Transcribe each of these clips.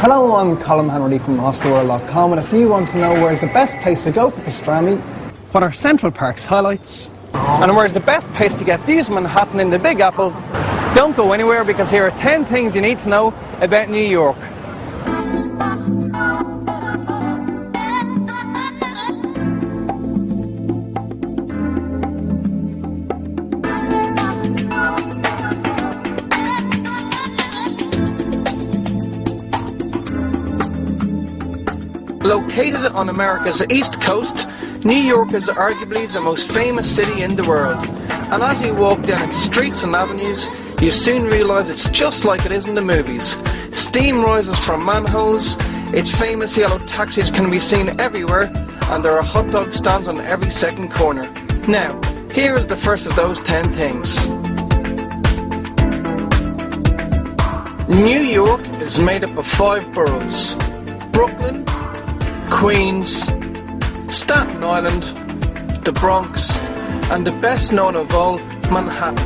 Hello, I'm Colin Henry from hostelworld.com, and if you want to know where's the best place to go for pastrami, what are Central Park's highlights, and where's the best place to get views of Manhattan in the Big Apple, don't go anywhere, because here are 10 things you need to know about New York. Located on America's East Coast, New York is arguably the most famous city in the world. And as you walk down its streets and avenues, you soon realise it's just like it is in the movies. Steam rises from manholes, its famous yellow taxis can be seen everywhere, and there are hot dog stands on every second corner. Now, here is the first of those 10 things. New York is made up of 5 boroughs: Brooklyn, Queens, Staten Island, the Bronx, and the best known of all, Manhattan.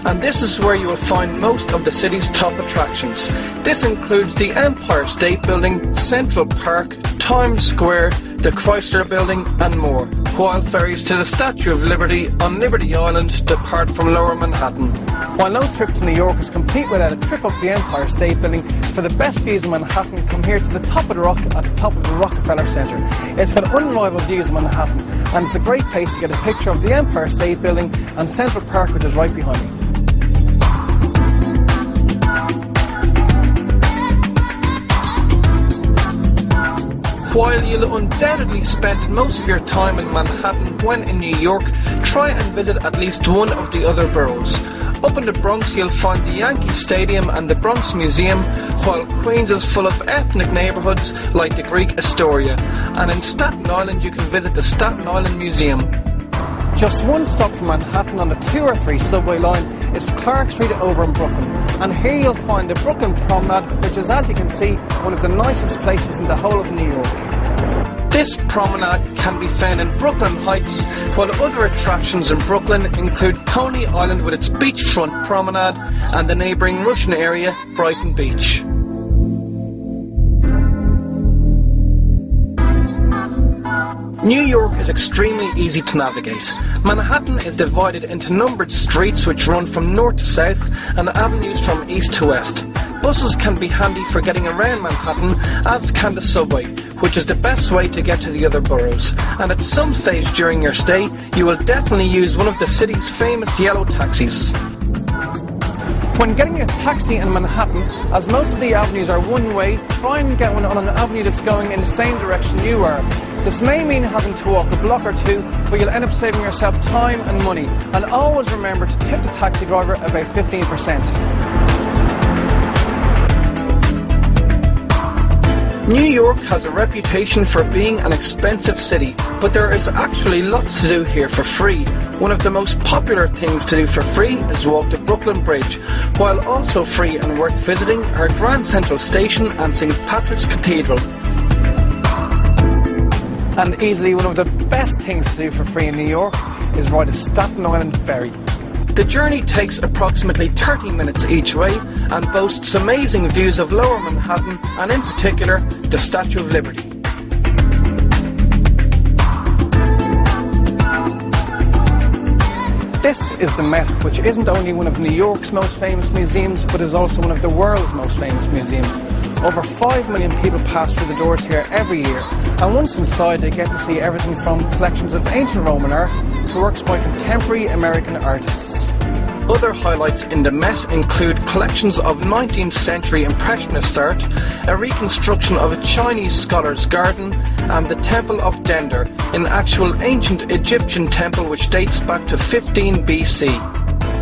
And this is where you will find most of the city's top attractions. This includes the Empire State Building, Central Park, Times Square, the Chrysler Building, and more, while ferries to the Statue of Liberty on Liberty Island depart from Lower Manhattan. While no trip to New York is complete without a trip up the Empire State Building, for the best views of Manhattan, come here to the top of the rock at the top of the Rockefeller Center. It's got unrivaled views of Manhattan, and it's a great place to get a picture of the Empire State Building and Central Park, which is right behind me. While you'll undoubtedly spend most of your time in Manhattan when in New York, try and visit at least one of the other boroughs. Up in the Bronx you'll find the Yankee Stadium and the Bronx Museum, while Queens is full of ethnic neighbourhoods like the Greek Astoria. And in Staten Island you can visit the Staten Island Museum. Just one stop from Manhattan on the 2 or 3 subway line is Clark Street over in Brooklyn. And here you'll find the Brooklyn Promenade, which is, as you can see, one of the nicest places in the whole of New York. This promenade can be found in Brooklyn Heights, while other attractions in Brooklyn include Coney Island with its beachfront promenade and the neighbouring Russian area, Brighton Beach. New York is extremely easy to navigate. Manhattan is divided into numbered streets which run from north to south and avenues from east to west. Buses can be handy for getting around Manhattan, as can the subway, which is the best way to get to the other boroughs. And at some stage during your stay, you will definitely use one of the city's famous yellow taxis. When getting a taxi in Manhattan, as most of the avenues are one way, try and get one on an avenue that's going in the same direction you are. This may mean having to walk a block or two, but you'll end up saving yourself time and money. And always remember to tip the taxi driver about 15%. New York has a reputation for being an expensive city, but there is actually lots to do here for free. One of the most popular things to do for free is walk the Brooklyn Bridge, while also free and worth visiting are Grand Central Station and St. Patrick's Cathedral. And easily one of the best things to do for free in New York is ride a Staten Island ferry. The journey takes approximately 30 minutes each way and boasts amazing views of Lower Manhattan and in particular the Statue of Liberty. This is the Met, which isn't only one of New York's most famous museums, but is also one of the world's most famous museums. Over 5 million people pass through the doors here every year, and once inside they get to see everything from collections of ancient Roman art to works by contemporary American artists. Other highlights in the Met include collections of 19th century Impressionist art, a reconstruction of a Chinese scholar's garden, and the Temple of Dender, an actual ancient Egyptian temple which dates back to 15 BC.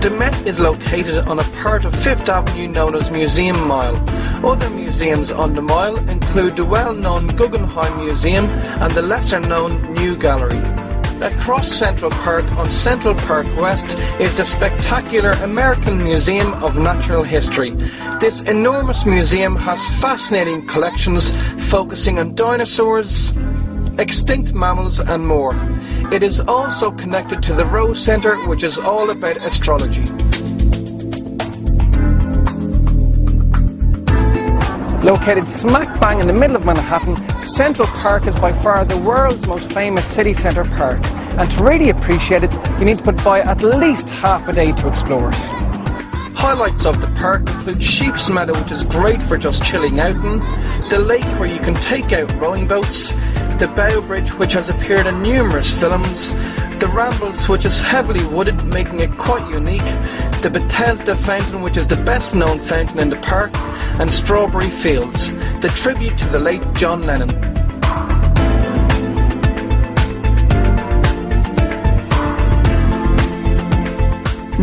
The Met is located on a part of Fifth Avenue known as Museum Mile. Other museums on the mile include the well-known Guggenheim Museum and the lesser-known New Gallery. Across Central Park on Central Park West is the spectacular American Museum of Natural History. This enormous museum has fascinating collections focusing on dinosaurs, extinct mammals and more. It is also connected to the Rose Center, which is all about astrology. Located smack bang in the middle of Manhattan, Central Park is by far the world's most famous city centre park. And to really appreciate it, you need to put by at least half a day to explore it. Highlights of the park include Sheep's Meadow, which is great for just chilling out in, the lake where you can take out rowing boats, the Bow Bridge, which has appeared in numerous films, the Rambles, which is heavily wooded, making it quite unique, the Bethesda Fountain, which is the best known fountain in the park, and Strawberry Fields, the tribute to the late John Lennon.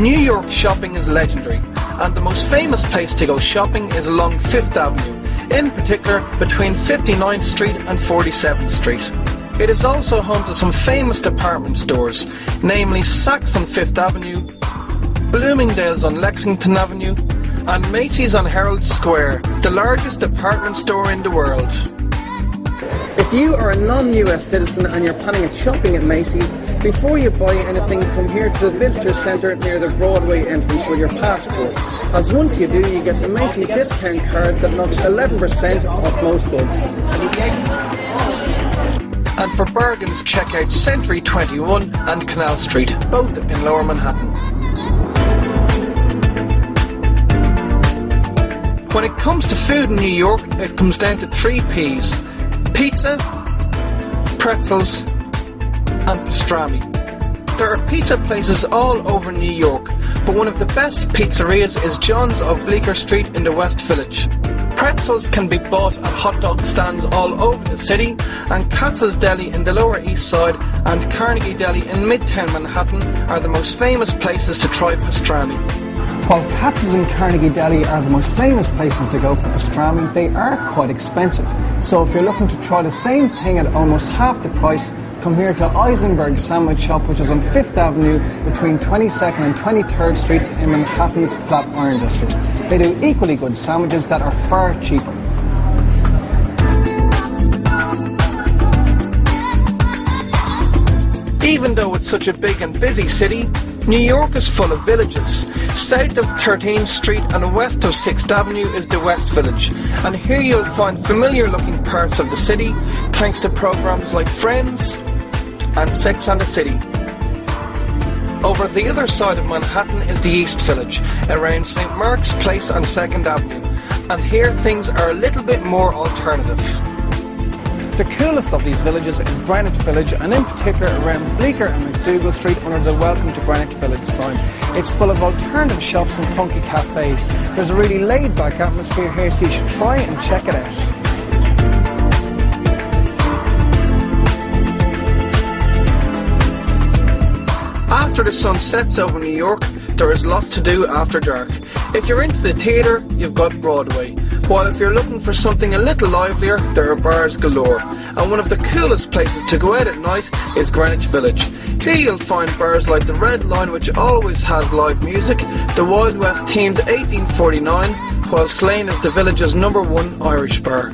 New York shopping is legendary, and the most famous place to go shopping is along 5th Avenue, in particular between 59th Street and 47th Street. It is also home to some famous department stores, namely Saks on 5th Avenue, Bloomingdale's on Lexington Avenue, and Macy's on Herald Square, the largest department store in the world. If you are a non-US citizen and you're planning on shopping at Macy's, before you buy anything, come here to the Visitor Centre near the Broadway entrance with your passport. As once you do, you get the Macy's discount card that knocks 11% off most goods. And for bargains, check out Century 21 and Canal Street, both in Lower Manhattan. When it comes to food in New York, it comes down to 3 P's: pizza, pretzels, and pastrami. There are pizza places all over New York, but one of the best pizzerias is John's of Bleecker Street in the West Village. Pretzels can be bought at hot dog stands all over the city, and Katz's Deli in the Lower East Side and Carnegie Deli in Midtown Manhattan are the most famous places to try pastrami. While Katz's and Carnegie Deli are the most famous places to go for pastrami, they are quite expensive. So if you're looking to try the same thing at almost half the price, come here to Eisenberg Sandwich Shop, which is on 5th Avenue between 22nd and 23rd Streets in Manhattan's Flatiron District. They do equally good sandwiches that are far cheaper. Even though it's such a big and busy city, New York is full of villages. South of 13th Street and west of 6th Avenue is the West Village, and here you'll find familiar looking parts of the city thanks to programs like Friends and Sex and the City. Over the other side of Manhattan is the East Village, around St. Mark's Place and 2nd Avenue, and here things are a little bit more alternative. The coolest of these villages is Greenwich Village, and in particular around Bleecker and McDougal Street under the Welcome to Greenwich Village sign. It's full of alternative shops and funky cafes. There's a really laid-back atmosphere here, so you should try and check it out. After the sun sets over New York, there is lots to do after dark. If you're into the theatre, you've got Broadway. While if you're looking for something a little livelier, there are bars galore. And one of the coolest places to go out at night is Greenwich Village. Here you'll find bars like the Red Line, which always has live music, the Wild West themed 1849, while Slane is the village's #1 Irish bar.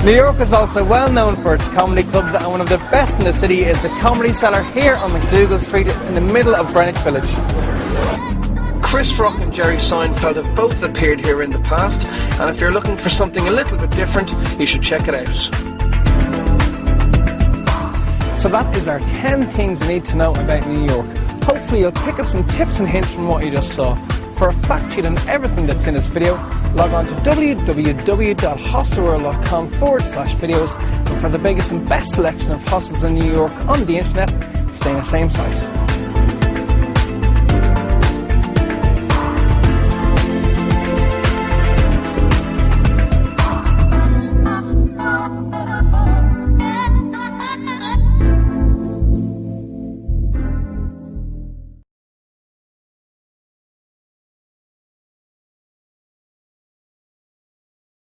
New York is also well known for its comedy clubs, and one of the best in the city is the Comedy Cellar here on McDougal Street in the middle of Greenwich Village. Chris Rock and Jerry Seinfeld have both appeared here in the past, and if you're looking for something a little bit different, you should check it out. So that is our 10 things you need to know about New York. Hopefully you'll pick up some tips and hints from what you just saw. For a fact sheet on everything that's in this video, log on to www.hostelworld.com/videos, and for the biggest and best selection of hostels in New York on the internet, stay on the same site.